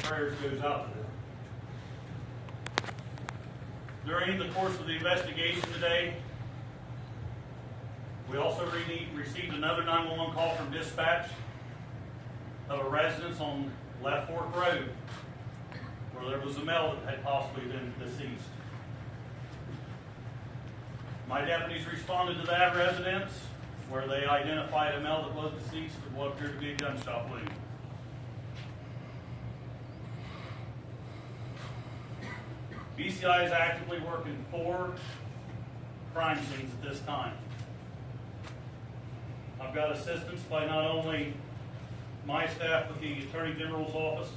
prayers goes out to them. During the course of the investigation today, we also received another 911 call from dispatch of a residence on Left Fork Road where there was a male that had possibly been deceased. My deputies responded to that residence where they identified a male that was deceased with what appeared to be a gunshot wound. BCI is actively working 4 crime scenes at this time. I've got assistance by not only my staff with the Attorney General's office,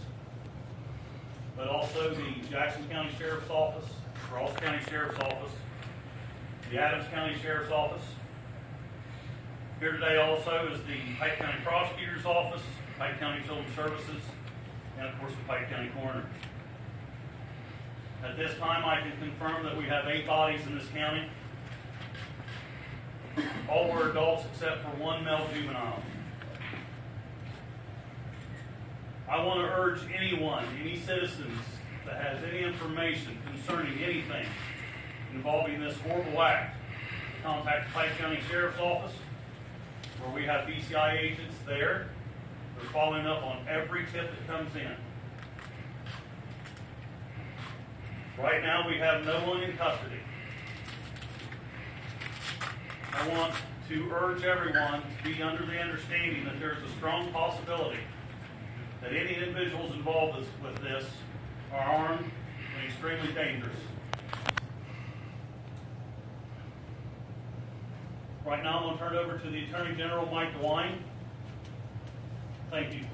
but also the Jackson County Sheriff's Office, Ross County Sheriff's Office, the Adams County Sheriff's Office. Here today also is the Pike County Prosecutor's Office, Pike County Children's Services, and of course the Pike County Coroner. At this time, I can confirm that we have 8 bodies in this county. All were adults except for 1 male juvenile. I want to urge anyone, any citizens that has any information concerning anything involving this horrible act, to contact the Pike County Sheriff's Office, where we have BCI agents there. They're following up on every tip that comes in. Right now, we have no one in custody. I want to urge everyone to be under the understanding that there's a strong possibility that any individuals involved with this are armed and extremely dangerous. Right now, I'm going to turn it over to the Attorney General, Mike DeWine. Thank you.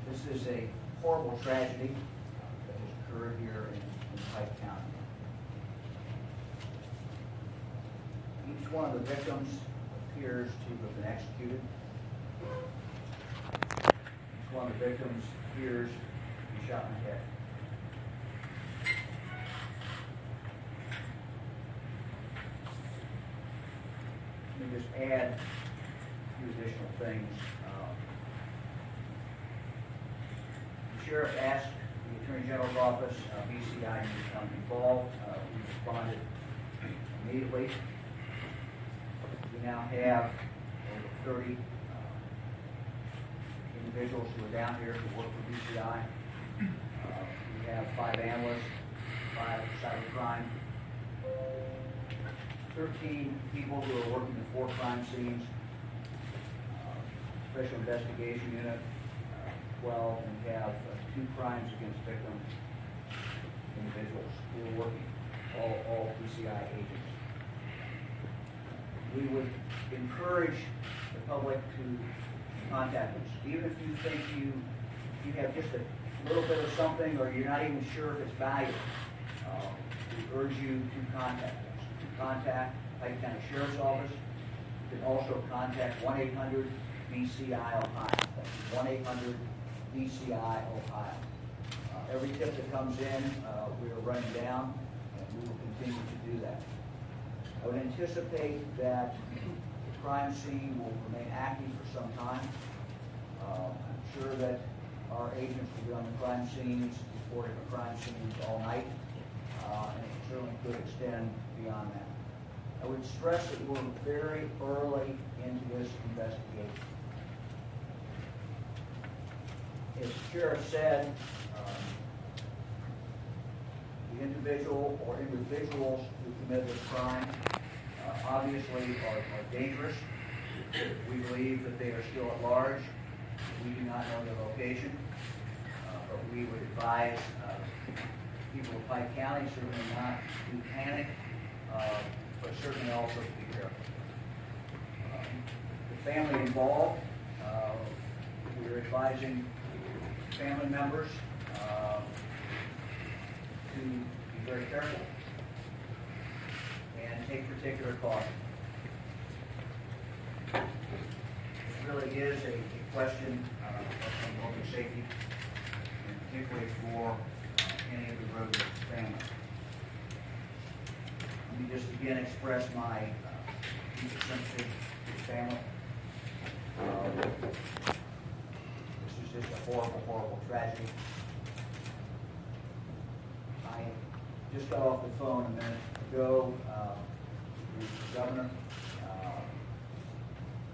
This is a horrible tragedy that has occurred here in Pike County. Each one of the victims appears to have been executed. Each one of the victims appears to be shot in the head. Let me just add a few additional things. The Sheriff asked the Attorney General's office, BCI, to become involved. We responded immediately. We now have over 30 individuals who are down here who work for BCI. We have 5 analysts, 5 cybercrime, 13 people who are working the 4 crime scenes, special investigation unit, 12, and we have 2 crimes against victims, individuals who are working, all BCI agents. We would encourage the public to contact us, even if you think you have just a little bit of something or you're not even sure if it's valuable. We urge you to contact us. You can contact Pike County Sheriff's Office. You can also contact 1-800-BCI-OHIO. That's 1-800-BCI Ohio. Every tip that comes in, we are running down, and we will continue to do that. I would anticipate that the crime scene will remain active for some time. I'm sure that our agents will be on the crime scenes, reporting the crime scenes all night, and it certainly could extend beyond that. I would stress that we're very early into this investigation. As the Sheriff said, the individual or individuals who committed this crime obviously are dangerous. We believe that they are still at large. We do not know their location, but we would advise people of Pike County certainly not to panic, but certainly also to be careful. The family involved, we're advising family members to be very careful and take particular caution. This really is a question of public safety, and particularly for any of the Rhodes family. I'm me just again express my deep sympathy to the family. This is just a horrible, horrible tragedy. I just got off the phone a minute ago with the governor.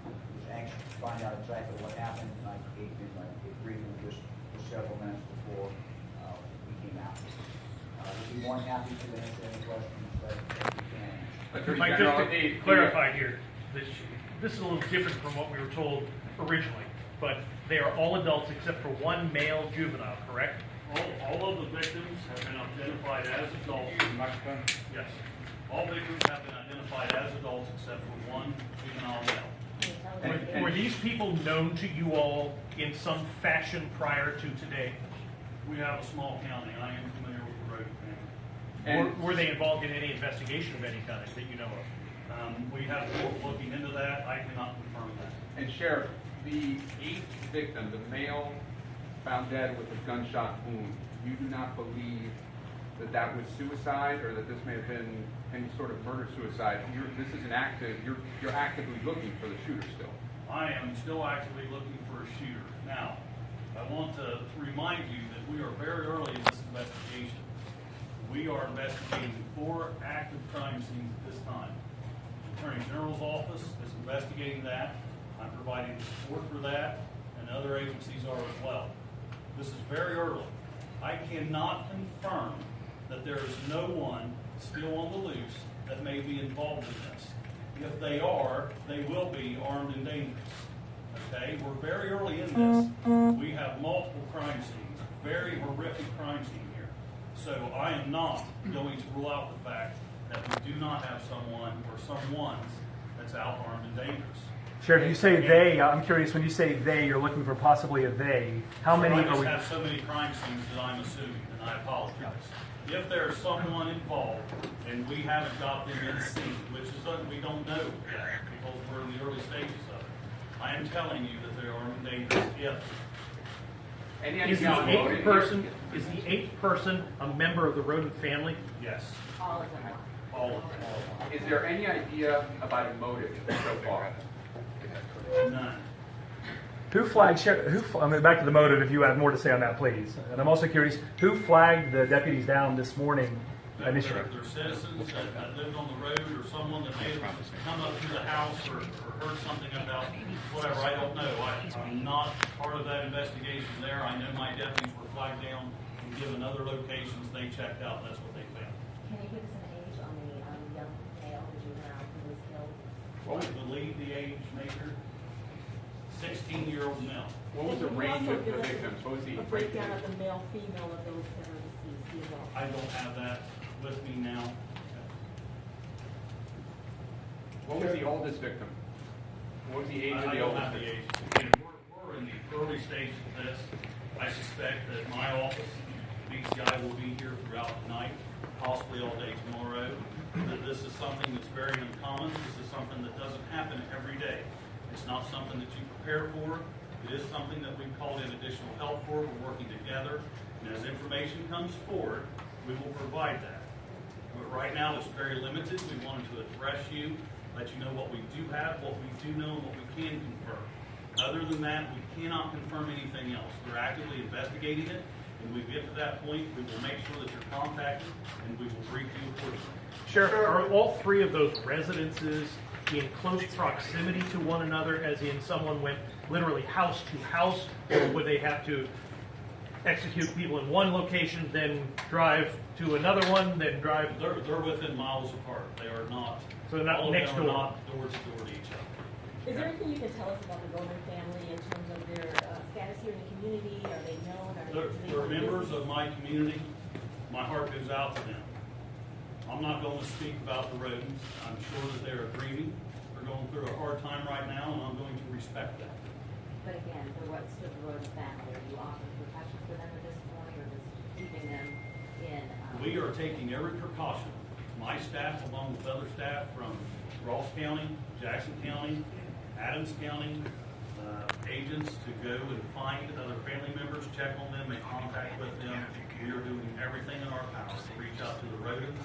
Was anxious to find out exactly what happened, and I gave him a briefing just several minutes before we came out. We'd be more than happy to answer any questions that we can. Mike, just to clarify here, this is a little different from what we were told originally, but they are all adults except for one male juvenile, correct? All of the victims have been identified as adults. Yes. All victims have been identified as adults except for one juvenile male. Were these people known to you all in some fashion prior to today? We have a small county. I am familiar with the Road family. Were they involved in any investigation of any kind that you know of? We have people looking into that. I cannot confirm that. And Sheriff, the 8th victim, the male found dead with a gunshot wound, you do not believe that that was suicide, or that this may have been any sort of murder-suicide? This is an active, you're actively looking for the shooter still. I am still actively looking for a shooter. Now, I want to remind you that we are very early in this investigation. We are investigating 4 active crime scenes at this time. The Attorney General's office is investigating that. I'm providing support for that, and other agencies are as well. This is very early. I cannot confirm that there is no one still on the loose that may be involved in this. If they are, they will be armed and dangerous. Okay? We're very early in this. We have multiple crime scenes, very horrific crime scene here. So I am not going to rule out the fact that we do not have someone or someone's that's out armed and dangerous. Sheriff, you say they. I'm curious, when you say they, you're looking for possibly a they. How many I are just we? have so many crime scenes that I'm assuming, and I apologize. If there's someone involved and we haven't got them in scene, which is something we don't know yet because we're in the early stages of it, I am telling you that they are armed and dangerous. Is the eighth person a member of the Rodent family? Yes. All of them. All of them. Is there any idea about a motive so far? None. Who flagged? I mean, back to the motive. If you have more to say on that, please. And I'm also curious, who flagged the deputies down this morning initially? They're citizens that lived on the road, or someone that may have come up to the house or heard something about whatever. I don't know. I'm not part of that investigation there. I know my deputies were flagged down and given other locations. They checked out, and that's what they found. Can you give us an age on the young male, the juvenile who was killed? I believe the age maker, 16-year-old male. What was the range of the victims? What was the a breakdown of the male, female of those that are deceased? I don't have that with me now. What was the oldest victim? What was the age of I the don't oldest have the victim? age. Again, we're in the early stages of this. I suspect that my office, BCI, will be here throughout the night, possibly all day tomorrow. That this is something that's very uncommon. This is something that doesn't happen every day. It's not something that you prepare for. It is something that we've called in additional help for. We're working together. And as information comes forward, we will provide that. But right now, it's very limited. We wanted to address you, let you know what we do have, what we do know, and what we can confirm. Other than that, we cannot confirm anything else. We're actively investigating it. When we get to that point, we will make sure that you're contacted, and we will brief you accordingly. Sheriff, are all 3 of those residences in close proximity to one another, as in someone went literally house to house, or would they have to execute people in one location, then drive to another one, then drive? They're within miles apart. They are not. So they're not all of next them are door. not door to door to each other. Is there anything you can tell us about the Roman family in terms of their status here in the community? Are they known? They're members of my community. My heart goes out to them. I'm not going to speak about the rodents. I'm sure that they are grieving. They're going through a hard time right now, and I'm going to respect that. But again, for what's the Rodent family, are you offering protection for them at this point, or just keeping them in? We are taking every precaution. My staff, along with other staff from Ross County, Jackson County, Adams County, agents to go and find other family members, check on them, make contact with them. We are doing everything in our power to reach out to the rodents.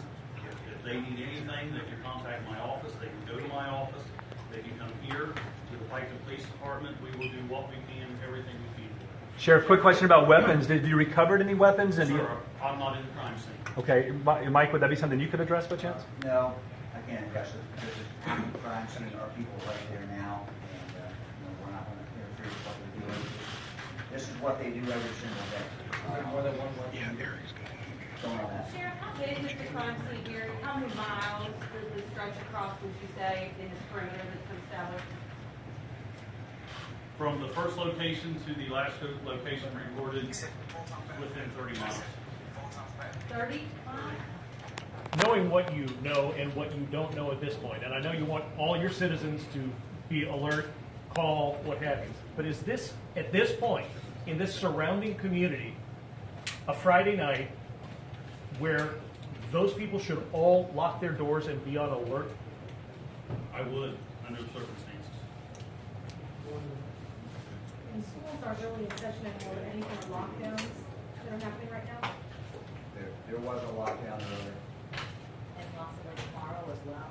If If they need anything, they can contact my office, they can go to my office, they can come here to the Piketon Police Department. We will do what we can, everything we can. Sheriff, quick question about weapons. Did you recovered any weapons? And Sir, I'm not in the crime scene. okay, Mike, would that be something you could address by chance? No, I can't address it. This is crime scene, our people right there now, and, we're not gonna interfere with what they're doing. This is what they do every single day. More than one weapon. Going on that. Sheriff, how big is the crime scene here? How many miles does this stretch across, would you say, in this perimeter that's been established? From the first location to the last location reported, within 30 miles. 30 miles? Knowing what you know and what you don't know at this point, and I know you want all your citizens to be alert, call, what have you, but is this, at this point, in this surrounding community, a Friday night where those people should all lock their doors and be on alert? I would, under the circumstances. And schools aren't really in session anymore, but any kind of lockdowns that are happening right now? There was a lockdown earlier. And possibly tomorrow as well.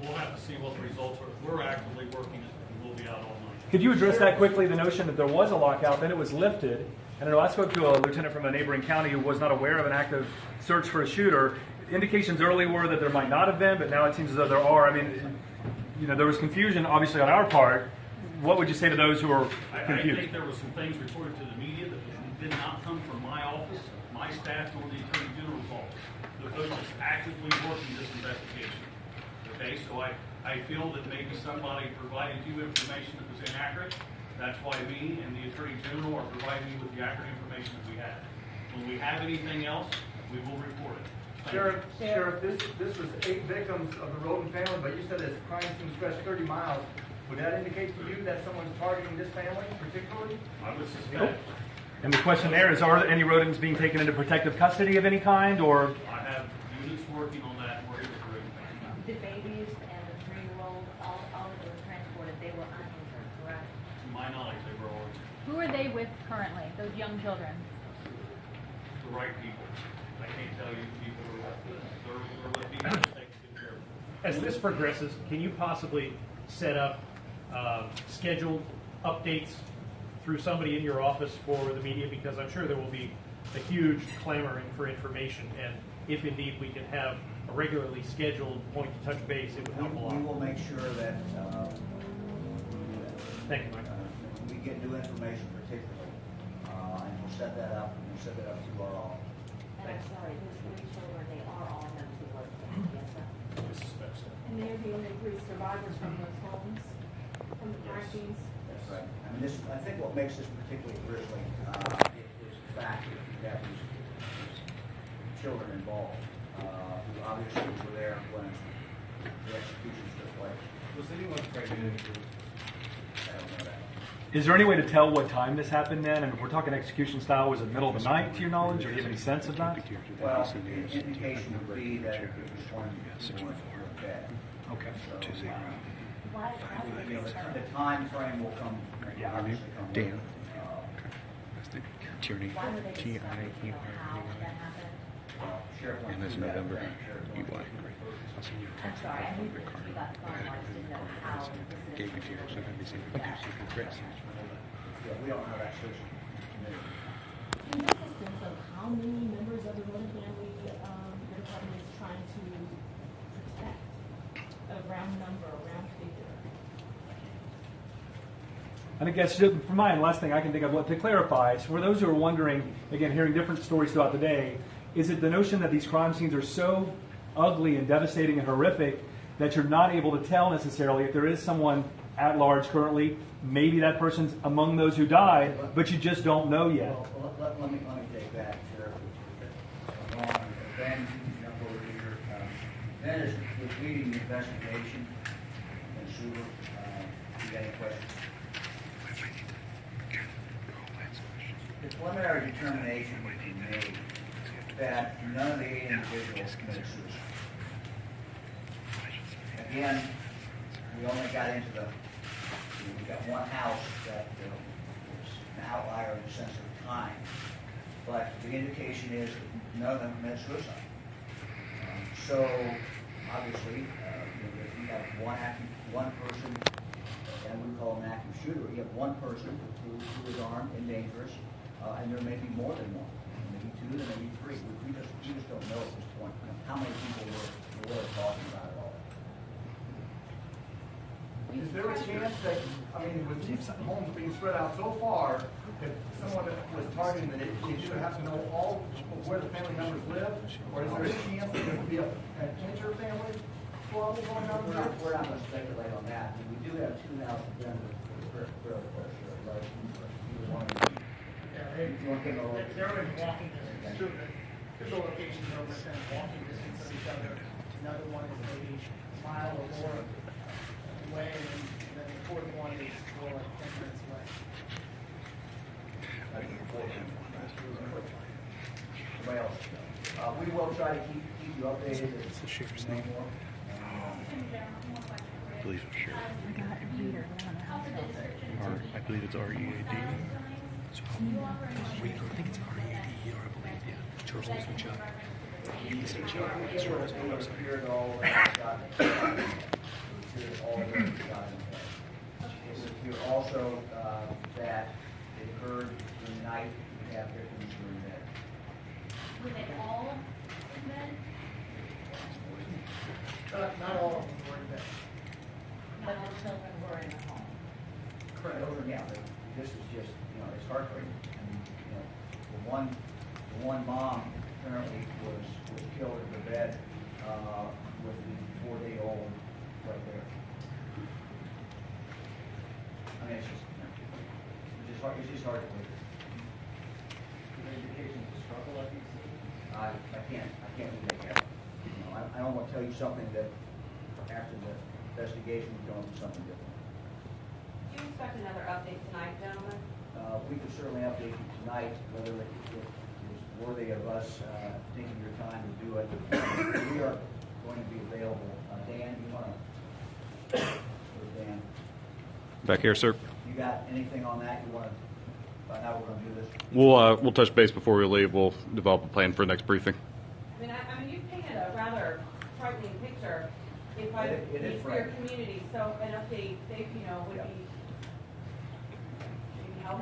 We'll have to see what the results are. We're actively working it, and we'll be out all night. Could you address that quickly, the notion that there was a lockout, then it was lifted? And I know I spoke to a lieutenant from a neighboring county who was not aware of an active search for a shooter. Indications early were that there might not have been, but now it seems as though there are. I mean, there was confusion, obviously, on our part. What would you say to those who are I confused? think there were some things reported to the media that did not come from my office, my staff, nor the Attorney General's office. The folks that's actively working this investigation. Okay, so I feel that maybe somebody provided you information that was inaccurate. That's why me and the Attorney General are providing you with the accurate information that we have. When we have anything else, we will report it. Thank you. Sheriff, this was 8 victims of the Roden family, but you said this crime scene stretched 30 miles. Would that indicate to you that someone's targeting this family particularly? I would suspect. And the question there is, are any rodents being taken into protective custody of any kind, or? I have units working on that, and we're able to remove The babies and the 3-year-old, all of them were transported, they were uninjured, correct? To my knowledge, they were all Who are they with currently, those young children? the right people. I can't tell you people are with, they're with people that take good care of them. As this progresses, can you possibly set up scheduled updates through somebody in your office for the media? Because I'm sure there will be a huge clamoring for information, and if indeed we can have a regularly scheduled point to touch base, it would help a We lot. will make sure that Thank you, Mike. we get new information particularly, and we'll set that up, and we'll set that up through our office. And I'm sorry, those 3 children, they are all members of the Roden family, yes, sir? I suspect so. And they're the only 3 survivors from those homes, from the crime scenes? That's right. I mean, I think what makes this particularly grisly is the fact that you have these children involved, who obviously were there when the executions took place. Was anyone pregnant in the group? I don't know that. Is there any way to tell what time this happened then? And if we're talking execution style, was it middle of the night to your knowledge, or do you have any sense of that? Well, the indication would be that it was when people were dead. Okay. So, Why, the time frame will come. Yeah, obviously come Dan. later. Tierney, why were they discovered, you know, how T-I-E-R-E-Y. that happened? Sheriff wants And that's to do that. November, Sheriff EY. wants to do that. I'll send you a I'm text. sorry, I knew The that card. you got the phone, I just didn't know how this is. Gave it to you, so let me see. Okay, so you can press. Yeah, we don't have that search committee. Can you give us a sense of how many members of the Roden family your department is trying to protect? A round number, a round figure? And I guess just for mine, last thing I can think of, to clarify, is for those who are wondering, again, hearing different stories throughout the day, is it the notion that these crime scenes are so ugly and devastating and horrific that you're not able to tell necessarily if there is someone at large currently, maybe that person's among those who died, but you just don't know yet? Well, let me take that, Sheriff. Ben, you can jump over here. Ben is leading the investigation. And Suber, you got any questions? The preliminary determination would be made that none of the 8 individuals committed suicide. Again, we only got into we got one house that was an outlier in the sense of time, but the indication is that none of them committed suicide. So, obviously, if you have one person, and we call him an active shooter, you have one person who is armed and dangerous, and there may be more than one, maybe two, there may be three. We just don't know at this point how many people we're really talking about at all. Is there a chance that, with these homes being spread out so far, that someone that was targeting that they either have to know all of where the family members live, or is there a chance that there could be an inter-family squabble going on? We're not going to speculate on that. We do have two houses then that are fairly close to it, right? Either one of them. You want to give a look? They're in walking distance. Two locations are within walking distance of each other. Another one is maybe a mile or more away, and then the fourth one is more like 10 minutes away. Well, we will try to keep you updated. It's the sheriff's name. I believe it's sheriff. I believe it's R-E-A-D. So, wait, I think it's R-E-A-D, or I believe, yeah. Charles Wilson Chuck. He's in Chuck. Charles Wilson. Also, that it occurred in the night. We have victims who are in bed. Were they all in bed? Not all of them were in bed. But the children were in the home. Correct. Yeah, but this is just, it's heartbreaking. I mean, the one mom apparently was killed in the bed with the 4-day-old right there. I mean, it's just hard to believe. Indications of struggle, I think. I can't believe that. I don't want to tell you something that after the investigation we're going to something different. Do you expect another update tonight, gentlemen? We can certainly update you tonight, whether it is worthy of us taking your time to do it. We are going to be available. Dan, you want to? Dan. Back here, sir. You got anything on that you want to find out? We're going to do this. We'll touch base before we leave. We'll develop a plan for the next briefing. I mean, you've painted a rather frightening picture. If I It is for your frightening. community, so an update, would be helpful.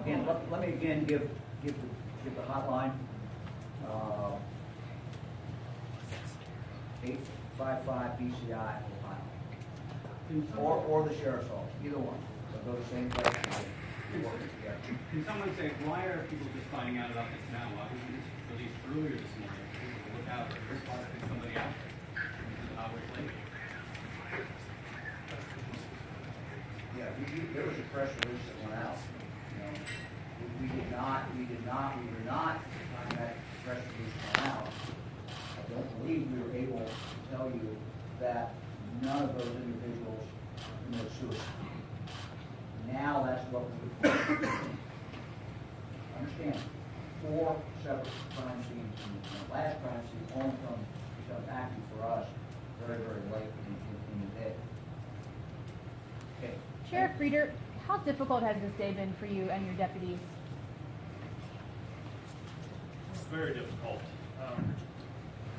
Again, let me again give the hotline. 855-BCI Ohio. Or the sheriff's office, either one. They'll go the same place. Can someone say, why are people just finding out about this now? Why wasn't this released earlier this morning? Look out, there's probably somebody out there. This is hours later. Yeah, there was a press release that went out. We were not, when that press release went out, I don't believe we were able to tell you that none of those individuals committed suicide. Now that's what we would understand. 4 separate crime scenes. The last crime scene only become active for us very, very late in the day. Okay. Sheriff Reeder, how difficult has this day been for you and your deputies? It's very difficult.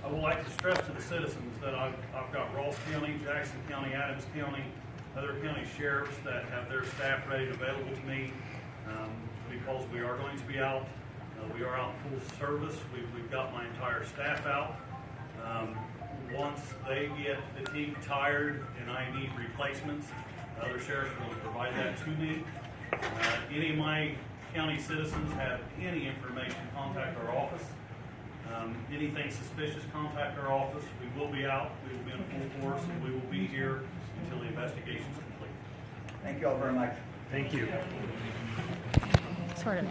I would like to stress to the citizens that I've got Ross County, Jackson County, Adams County, other county sheriffs that have their staff ready and available to me because we are going to be out. We are out in full service. We've got my entire staff out. Once they get fatigued, tired, and I need replacements, other sheriffs will provide that to me. Any of my county citizens have any information, contact our office. Anything suspicious, contact our office. We will be out. We will be in full force, and we will be here until the investigation is complete. Thank you all very much. Thank you. Sort of.